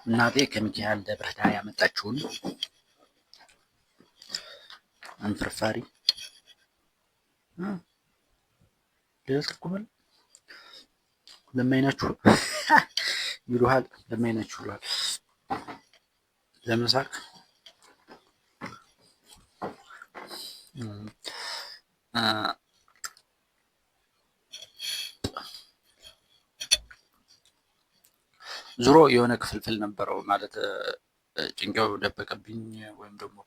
እናቴ ከሚካኤል ደብረ ዳር ያመጣችውን አንፍርፋሪ ልትልኩመል ለማይናችሁ ይሉሃል ለማይናችሁ ይሉሃል ለመሳቅ ዙሮ የሆነ ክፍልፍል ነበረው ማለት ጭንቄው ደበቀብኝ ወይም ደግሞ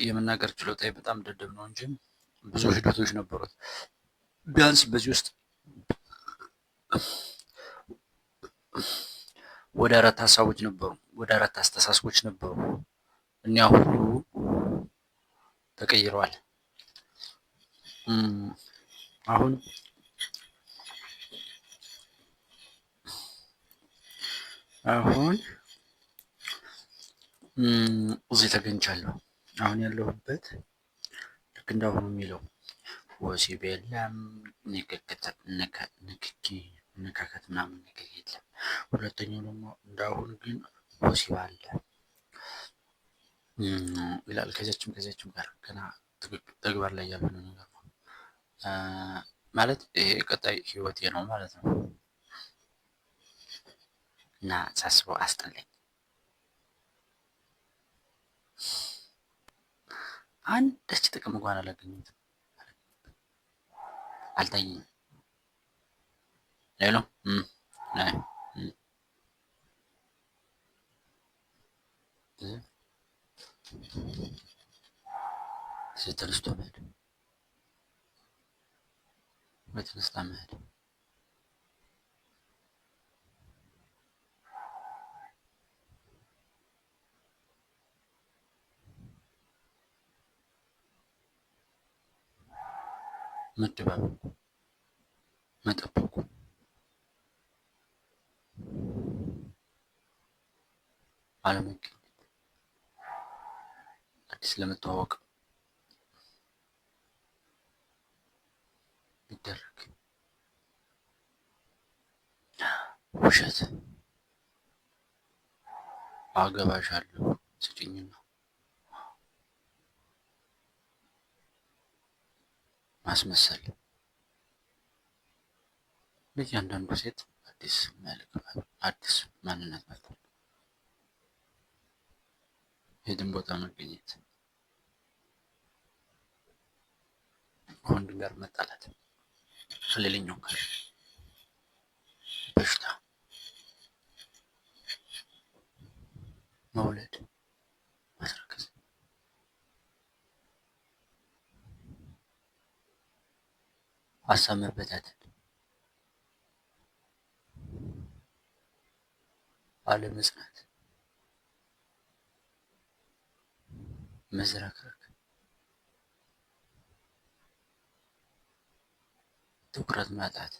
የመናገር ችሎታዬ በጣም ደደብ ነው እንጂ ብዙ ሂደቶች ነበሩት። ቢያንስ በዚህ ውስጥ ወደ 4 ሀሳቦች ነበሩ፣ ወደ 4 አስተሳሰቦች ነበሩ። እኛ ሁሉ ተቀይረዋል። አሁን እዚህ ተገኝቻለሁ። አሁን ያለሁበት ልክ እንዳሁኑ የሚለው ወሲብ የለም፣ ንክኪ ነካከት ምናምን ነገር የለም። ሁለተኛው ደግሞ እንዳሁን ግን ወሲብ አለ ይላል። ከዚያችም ጋር ገና ተግባር ላይ ያልሆነ ነገር ነው ማለት ይሄ ቀጣይ ህይወቴ ነው ማለት ነው። እና ሳስበው አስጠላኝ። አንዳች ጥቅም እንኳን አላገኘሁትም፣ አልታየኝም። ሌሎ ተነስቶ መሄድ በተነስታ መሄድ መደባበቁ መጠበቁ አለመገኘት አዲስ ለመተዋወቅ ይደረግ ውሸት አገባሻለሁ ስጭኝና ማስመሰል ለእያንዳንዱ ሴት አዲስ መልክ አዲስ ማንነት መፍጠር፣ የትም ቦታ መገኘት፣ ከወንድ ጋር መጣላት፣ ከሌላኛው ጋር በሽታ መውለድ፣ ማስረከዝ፣ ሀሳብ መበታተን፣ አለመጽናት፣ መዝረክረክ፣ ትኩረት ማጣት፣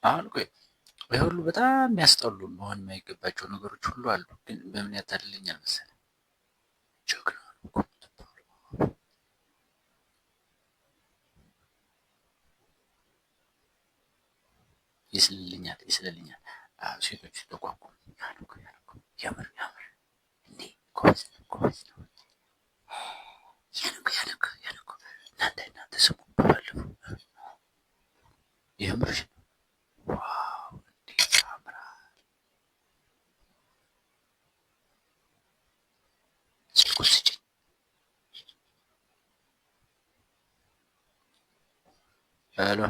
አሁን ቆይ ይሄ ሁሉ በጣም የሚያስጠሉ መሆን የማይገባቸው ነገሮች ሁሉ አሉ። ግን በምን ያታልልኛል መሰለህ? ጀግና ነው እኮ የምትባለው። ይስልልኛል። ሴቶች ተቋቁም ያምር እንዴ ጎበዝ ነው ያነኩ እናንተ ስሙ በባለፈው የምርሽ ዋው እንዴት ያምራል። ስልኩን ስጭኝ። ሄሎ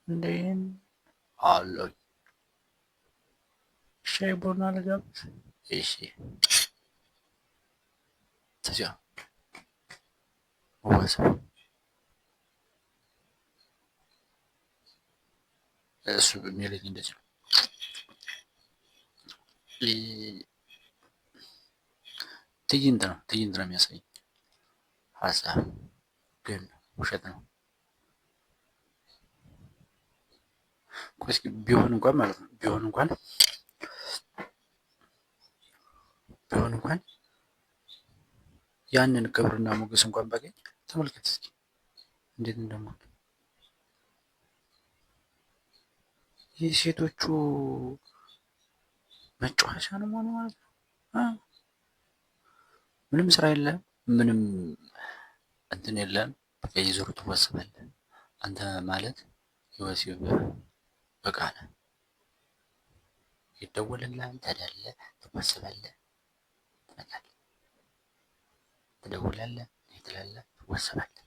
እንዴን አለኝ። ሻይ ቡና ልጋብዝ? እሺ ተዚያ ወሰ እሱ የሚለኝ እንደዚህ ነው። ትዕይንት ነው የሚያሳይ ሀሳብ ግን ውሸት ነው። እስኪ ቢሆን እንኳን ማለት ነው ቢሆን እንኳን ያንን ክብርና ሞገስ እንኳን ባገኝ ተመልከት እስኪ እንዴት እንደሞት የሴቶቹ መጫወቻ ነው መሆኑ ማለት ነው። ምንም ስራ የለም፣ ምንም እንትን የለም። በየዞሩ ትወስባለህ። አንተ ማለት የወሲብ እቃ ነህ። ይደወልልሃል፣ ትሄዳለህ፣ ትወስባለህ፣ ትመጣለህ። ትደውላለህ፣ ትላለህ፣ ትወስባለህ።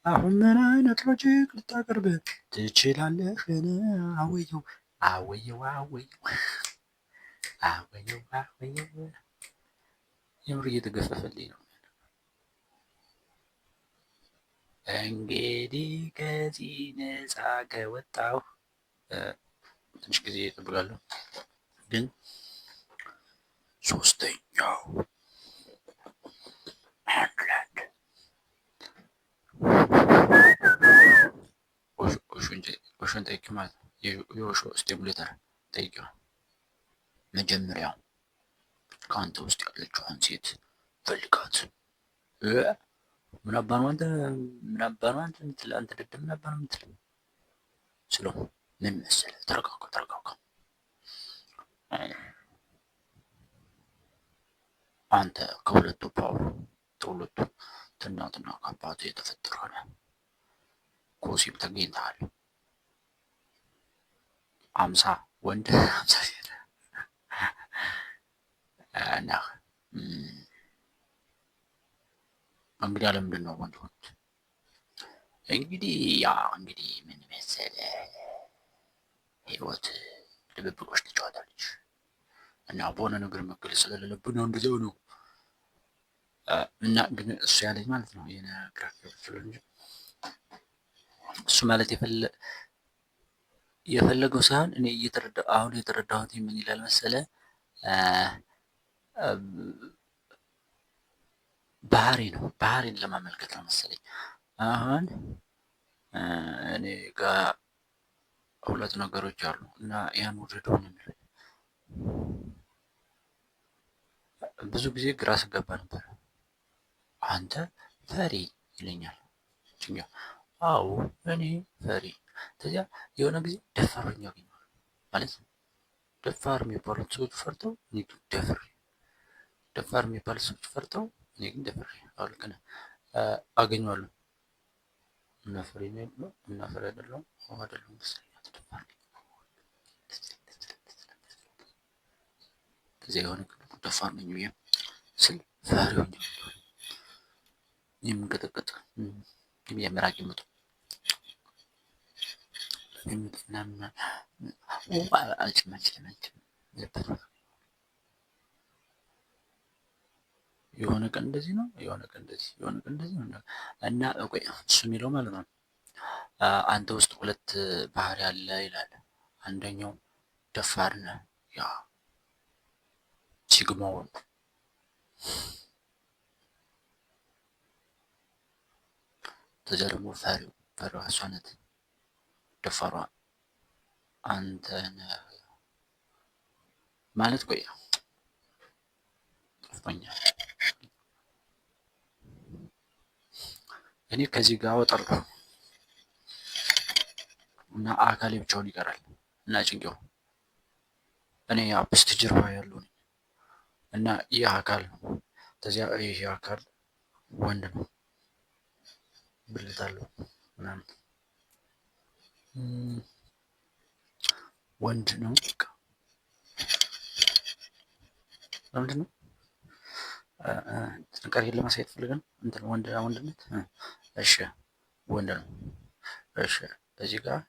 አሁን ምን አይነት ሎጂክ ልታቀርብ ትችላለህ? አወየው አወየው አወየው አወየው አወየው የምር እየተገፈፈልኝ ነው። እንግዲህ ከዚህ ነፃ ከወጣሁ ትንሽ ጊዜ እጠብቃለሁ። ግን ሶስተኛው አንድላንድ ኦሾን ጠይቂ ማለት ነው። የኦሾ ስቴሙሌተር ጠይቂው። መጀመሪያው ከአንተ ውስጥ ያለችውን ሴት ፈልጋት። ምን አባ ነው አንተ የምትል አንተ ደደብ ምን አባ ነው የምትል ስለው ምን መሰለህ፣ ተረጋጋ። አንተ ከሁለቱ ፓወር ከሁለቱ ከእናትና ከአባትህ የተፈጠረ ነህ። ኮሲብ ተገኝተሃል። 50 ወንድ 50 ሴት ነህ። እንግዲህ ለምንድን ነው ወንድ ሆኑት? እንግዲህ ምን መሰለህ፣ ህይወት ድብብቆች ትጫወታለች እና በሆነ ነገር መገለጽ ስለሌለብን ነው እንደዚያው ነው። እና ግን እሱ ያለኝ ማለት ነው የኔ ግራፊክ እንጂ እሱ ማለት የፈለገው ሳይሆን እኔ አሁን የተረዳሁት ምን ይላል መሰለህ፣ ባህሪን ለማመልከት ነው መሰለኝ። አሁን እኔ ጋር ሁለት ነገሮች አሉ እና ያን ውደደው ነው የሚለኝ። ብዙ ጊዜ ግራ ስገባ ነበር። አንተ ፈሪ ይለኛል። አዎ እኔ ፈሪ። ከዚያ የሆነ ጊዜ ደፋር ሆኜ አገኘዋለሁ። ማለት ደፋር የሚባሉት ሰዎች ፈርተው እኔ ግን ደፍሬ፣ ደፋር የሚባሉት ሰዎች ፈርተው እኔ ግን ደፍሬ አገኘዋለሁ። እና ፈሪ ነው ያለው እና ፈሪ አይደለሁም መሰለኝ። ደፋር ነኝ። ከዚያ የሆነ ደፋር ነኝ ብዬ ስል ፈሪ ሆኜ የምንቀጠቀጥ የምራቅ የምጡ የሆነ ቀን እንደዚህ ነው፣ የሆነ ቀን እንደዚህ ነው እና ቆይ እሱ የሚለው ማለት ነው አንተ ውስጥ ሁለት ባህሪ አለ ይላል። አንደኛው ደፋር ነህ፣ ያ ሲግማውን ከዚያ ደግሞ ፈሪዋ እሷ ናት። ደፋሯ አንተ ነህ ማለት ቆይ ጠፍቶኛል። እኔ ከዚህ ጋር አወጣለሁ እና አካሌ ብቻውን ይቀራል እና ጭንቄው እኔ በስተጀርባ ያለው ነኝ እና ይህ አካል ነው። ከዚያ ይህ አካል ወንድ ነው፣ ብልት አለው ምናምን ወንድ ነው። ለምንድን ነው ጥንካሬን ለማሳየት ፈልገን እንትን ወንድነት? እሺ ወንድ ነው። እሺ እዚህ ጋር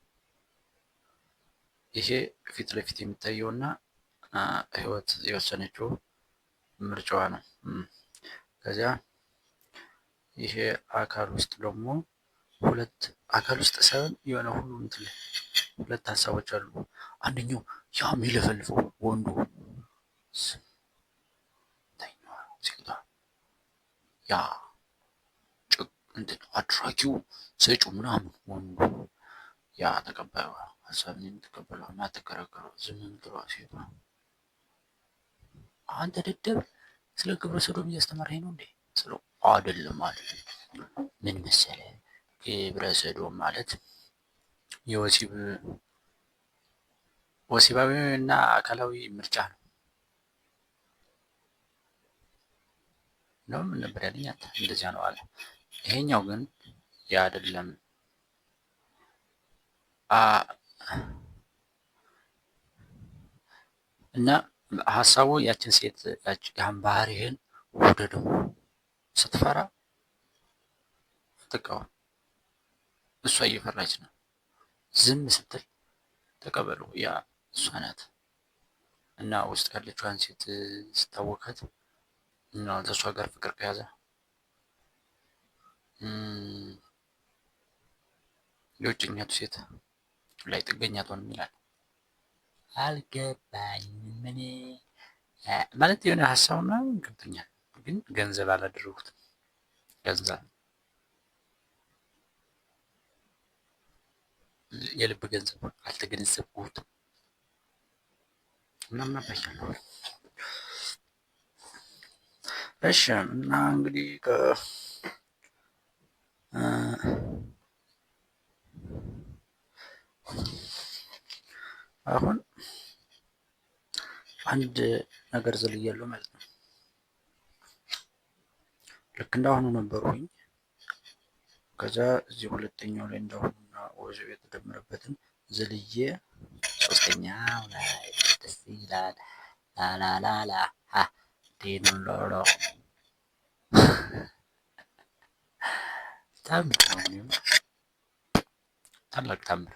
ይሄ ፊት ለፊት የሚታየውና ህይወት የወሰነችው ምርጫዋ ነው። ከዚያ ይሄ አካል ውስጥ ደግሞ ሁለት አካል ውስጥ ሳይሆን የሆነ ሁሉ እንትን ሁለት ሀሳቦች አሉ። አንደኛው ያ የሚለፈልፈው ወንዱ ያ እንትን አድራጊው ሰጪው ምናምን ወንዱ ያ ተቀባዩ ሀሳብን የምትቀበለው እና ተከራከረው ዝም የምትለዋ ሴቷ አንተ ደደብ ስለ ግብረ ሰዶም እያስተማረኝ ነው እንዴ ስለው አይደለም ምን መሰለህ ግብረ ሰዶም ማለት ወሲባዊ እና አካላዊ ምርጫ ነው ምን ነበር ያለኝ አንተ እንደዚያ ነው አለ። ይሄኛው ግን ያ አይደለም እና ሀሳቡ ያችን ሴት ያን ባህሪህን ውደደው ስትፈራ ተቃወም። እሷ እየፈራች ነው። ዝም ስትል ተቀበሉ። ያ እሷ ናት እና ውስጥ ያለችዋን ሴት ስታወካት እና ከእሷ ጋር ፍቅር ከያዘ የውጭኛቱ ሴት ላይ ጥገኛ ትሆንም ይላል። አልገባኝም እኔ ማለት የሆነ ሀሳብ ምናምን ገብቶኛል፣ ግን ገንዘብ አላደረጉትም። ገንዘብ የልብ ገንዘብ አልተገነዘብኩትም ምናምን አባያለሁ። እሺ እና እንግዲህ አሁን አንድ ነገር ዘልያለሁ ማለት ነው። ልክ እንዳሁኑ ነበርኩኝ። ከዛ እዚህ ሁለተኛው ላይ እንዳሁኑና ወጀብ የተደመረበትን ዘልዬ ሶስተኛው ላይ ደስ ይላል ላላላላ ዴኖሎሎ ታምር ነው። ታላቅ ታምር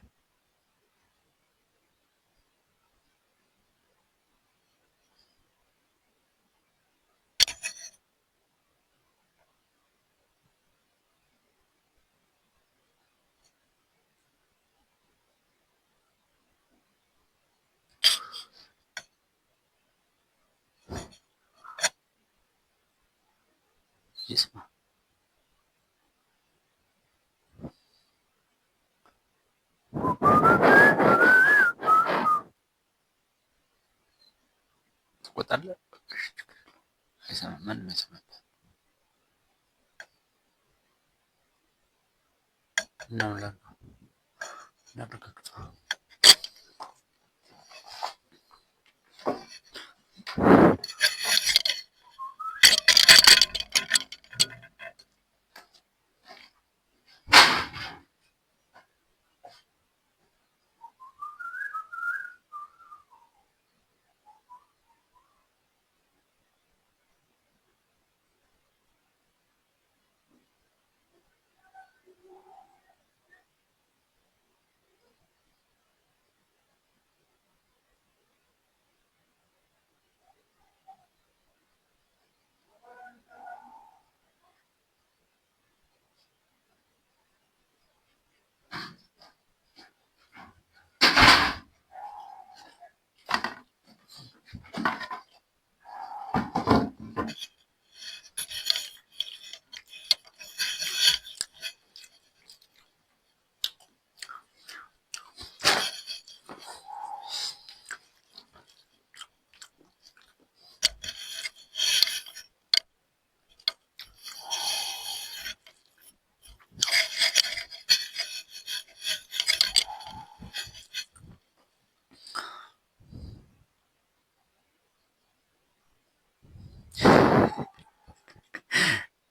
ይስማ። ትቆጣለህ? አይሰማም። ማንም አይሰማም። እናረጋግጥ።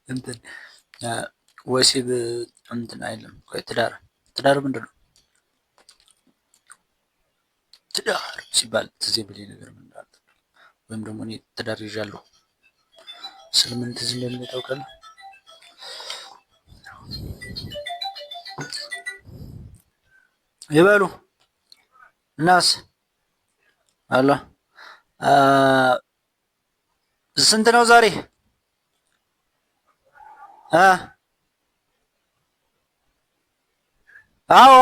እንትን ወሲብ እንትን አይልም። ትዳር ምንድን ነው? ትዳር ሲባል ትዝ የሚለኝ ነገር ምን እንዳለ ወይም ደግሞ እኔ ትዳር ይዣለሁ ስል ምን ትዝ እንደሚለኝ ታውቃለህ? ይበሉ እናስ አላ ስንት ነው ዛሬ? አዎ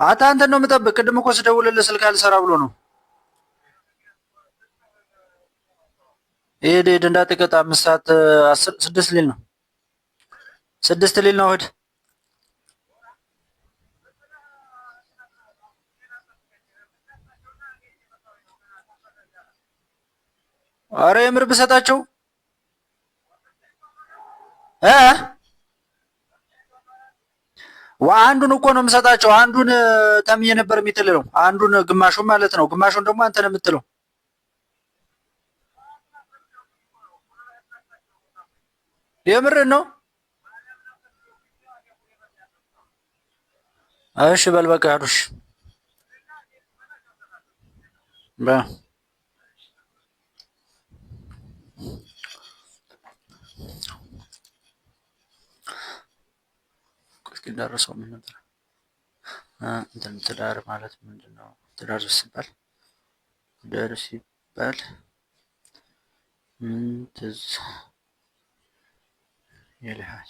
አንተን ነው የምጠብቅ። ቅድም እኮ ስደውልልህ ስልክ አልሰራ ብሎ ነው። ሄድ እንዳትቀጣ 5 ሰዓት 6 ሊል ነው። 6 ሊል ነው እሑድ። አረ የምር ብሰጣቸው አንዱን እኮ ነው የምሰጣቸው። አንዱን ተምዬ ነበር የሚጥልለው። አንዱን ግማሹን ማለት ነው። ግማሹን ደግሞ አንተ ነው የምትለው። የምርን ነው? እሺ በል በቃ ያዱሽ እስኪ እንዳረሰው ምን ነበር እንትን ትዳር ማለት ምንድን ነው? ትዳር ሲባል ምን ትዝ ይልሃል?